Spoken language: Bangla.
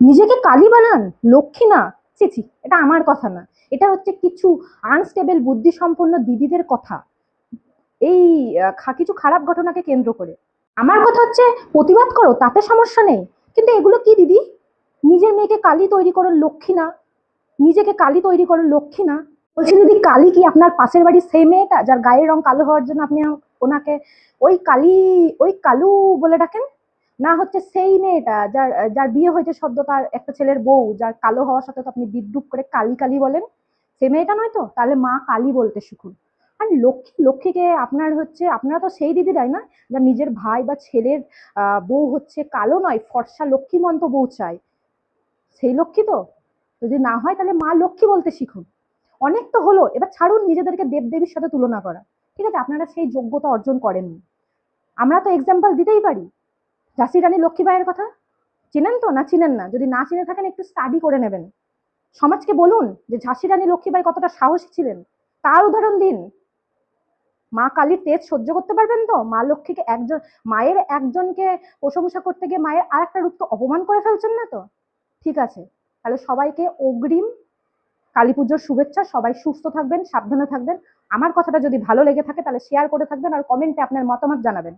নিজেকে কালী বানান, লক্ষ্মী না। ছি ছি, এটা আমার কথা না, এটা হচ্ছে কিছু আনস্টেবল বুদ্ধি সম্পন্ন দিদিদের কথা, এই কিছু খারাপ ঘটনাকে কেন্দ্র করে। আমার কথা হচ্ছে প্রতিবাদ করো, তাতে সমস্যা নেই, কিন্তু এগুলো কি দিদি? নিজের মেয়েকে কালী তৈরি করো, লক্ষ্মী না। নিজেকে কালী তৈরি করো, লক্ষ্মী না। বলছি দিদি, কালী কি আপনার পাশের বাড়ির সেই মেয়েটা যার গায়ের রং কালো হওয়ার জন্য আপনি ওনাকে ওই কালী, ওই কালু বলে ডাকেন? না হচ্ছে সেই মেয়েটা যার যার বিয়ে হয়েছে সদ্য, তার একটা ছেলের বউ, যার কালো হওয়ার সাথে তো আপনি বিদ্রুপ করে কালী কালী বলেন? সে মেয়েটা নয় তো? তাহলে মা কালী বলতে শিখুন। আর লক্ষ্মী, লক্ষ্মীকে আপনার হচ্ছে, আপনারা তো সেই দিদিরাই না যার নিজের ভাই বা ছেলের বউ হচ্ছে কালো নয়, ফর্সা লক্ষ্মীমন্ত বউ চায়, সেই লক্ষ্মী তো? যদি না হয় তাহলে মা লক্ষ্মী বলতে শিখুন। অনেক তো হলো, এবার ছাড়ুন নিজেদেরকে দেবদেবীর সাথে তুলনা করা। ঠিক আছে, আপনারা সেই যোগ্যতা অর্জন করেননি, আমরা তো এক্সাম্পল দিতেই পারি। ঝাঁসি রানী লক্ষ্মীবাইয়ের কথা চিনেন তো, না চিনেন না? যদি না চিনে থাকেন একটু স্টাডি করে নেবেন। সমাজকে বলুন যে ঝাঁসি রানী লক্ষ্মীবাই কতটা সাহসী ছিলেন, তার উদাহরণ দিন। মা কালীর তেজ সহ্য করতে পারবেন তো? মা লক্ষ্মীকে একজন, মায়ের একজনকে প্রশংসা করতে গিয়ে মায়ের আর একটা রূপকে অপমান করে ফেলছেন না তো? ঠিক আছে, তাহলে সবাইকে অগ্রিম কালী পুজোর শুভেচ্ছা। সবাই সুস্থ থাকবেন, সাবধানে থাকবেন। আমার কথাটা যদি ভালো লেগে থাকে তাহলে শেয়ার করে থাকবেন আর কমেন্টে আপনার মতামত জানাবেন।